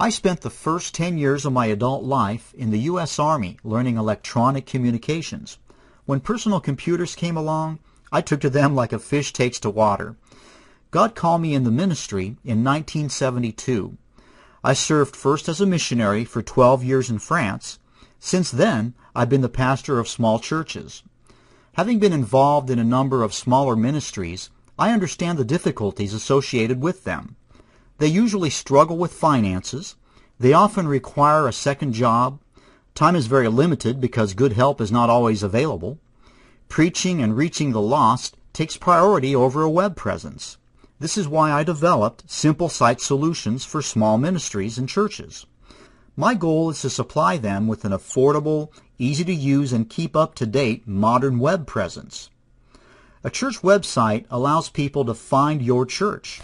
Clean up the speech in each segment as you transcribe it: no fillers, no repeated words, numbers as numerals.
I spent the first 10 years of my adult life in the U.S. Army learning electronic communications. When personal computers came along, I took to them like a fish takes to water. God called me in the ministry in 1972. I served first as a missionary for 12 years in France. Since then, I've been the pastor of small churches. Having been involved in a number of smaller ministries, I understand the difficulties associated with them. They usually struggle with finances. They often require a second job. Time is very limited because good help is not always available. Preaching and reaching the lost takes priority over a web presence. This is why I developed simple site solutions for small ministries and churches. My goal is to supply them with an affordable, easy-to-use, and keep up-to-date modern web presence. A church website allows people to find your church.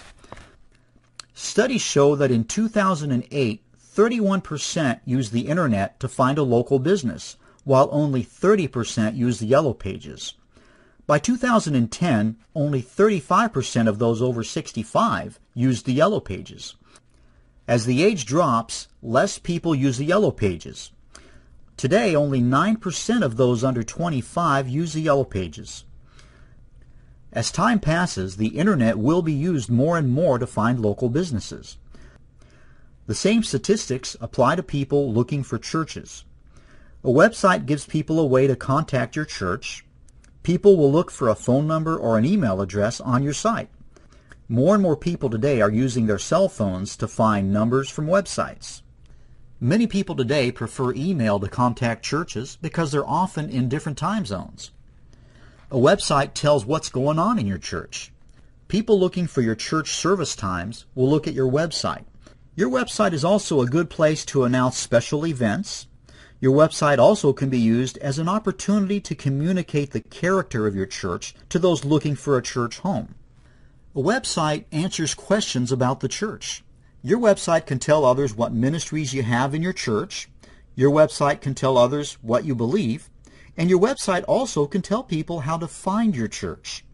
Studies show that in 2008, 31% used the Internet to find a local business, while only 30% used the Yellow Pages. By 2010, only 35% of those over 65 used the Yellow Pages. As the age drops, less people use the Yellow Pages. Today, only 9% of those under 25 use the Yellow Pages. As time passes, the Internet will be used more and more to find local businesses. The same statistics apply to people looking for churches. A website gives people a way to contact your church. People will look for a phone number or an email address on your site. More and more people today are using their cell phones to find numbers from websites. Many people today prefer email to contact churches because they're often in different time zones. A website tells what's going on in your church. People looking for your church service times will look at your website. Your website is also a good place to announce special events. Your website also can be used as an opportunity to communicate the character of your church to those looking for a church home. A website answers questions about the church. Your website can tell others what ministries you have in your church. Your website can tell others what you believe. And your website also can tell people how to find your church.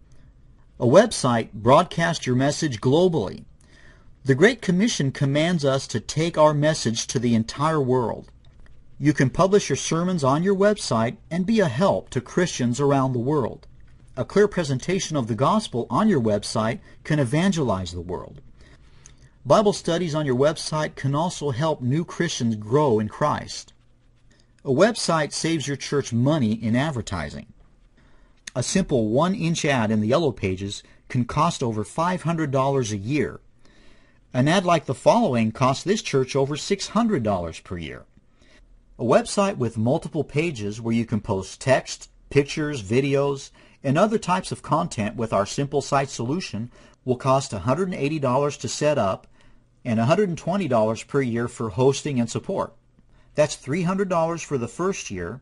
A website broadcasts your message globally. The Great Commission commands us to take our message to the entire world. You can publish your sermons on your website and be a help to Christians around the world. A clear presentation of the gospel on your website can evangelize the world. Bible studies on your website can also help new Christians grow in Christ. A website saves your church money in advertising. A simple 1-inch ad in the Yellow Pages can cost over $500 a year. An ad like the following costs this church over $600 per year. A website with multiple pages where you can post text, pictures, videos, and other types of content with our simple site solution will cost $180 to set up and $120 per year for hosting and support. That's $300 for the first year,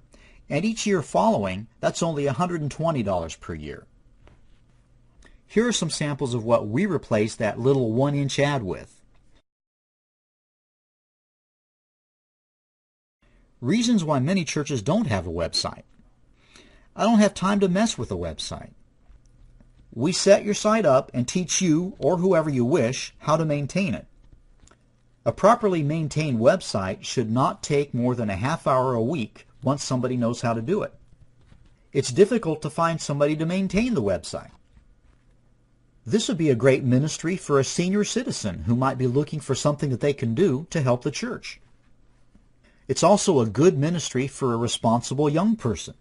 and each year following, that's only $120 per year. Here are some samples of what we replaced that little 1-inch ad with. Reasons why many churches don't have a website. I don't have time to mess with a website. We set your site up and teach you, or whoever you wish, how to maintain it. A properly maintained website should not take more than a half hour a week once somebody knows how to do it. It's difficult to find somebody to maintain the website. This would be a great ministry for a senior citizen who might be looking for something that they can do to help the church. It's also a good ministry for a responsible young person.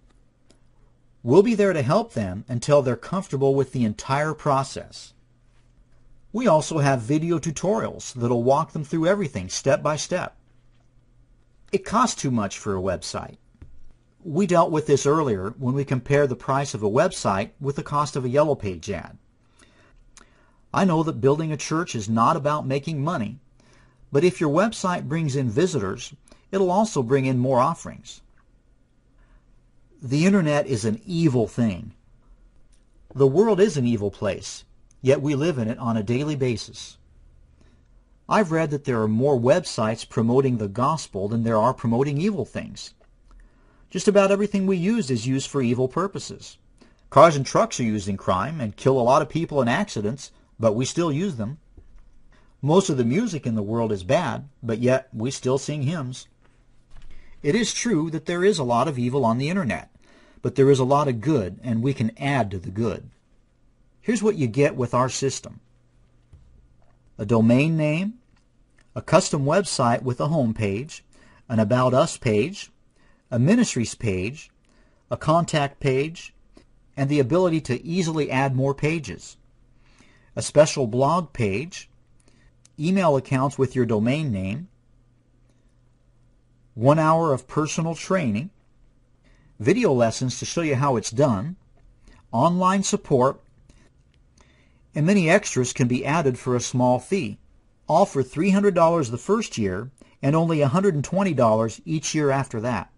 We'll be there to help them until they're comfortable with the entire process. We also have video tutorials that'll walk them through everything step by step. It costs too much for a website. We dealt with this earlier when we compared the price of a website with the cost of a Yellow Page ad. I know that building a church is not about making money, but if your website brings in visitors, it'll also bring in more offerings. The Internet is an evil thing. The world is an evil place, yet we live in it on a daily basis. I've read that there are more websites promoting the gospel than there are promoting evil things. Just about everything we use is used for evil purposes. Cars and trucks are used in crime and kill a lot of people in accidents, but we still use them. Most of the music in the world is bad, but yet we still sing hymns. It is true that there is a lot of evil on the internet, but there is a lot of good, and we can add to the good. Here's what you get with our system: a domain name, a custom website with a home page, an About Us page, a ministries page, a contact page, and the ability to easily add more pages, a special blog page, email accounts with your domain name, 1 hour of personal training, video lessons to show you how it's done, online support, and many extras can be added for a small fee, all for $300 the first year and only $120 each year after that.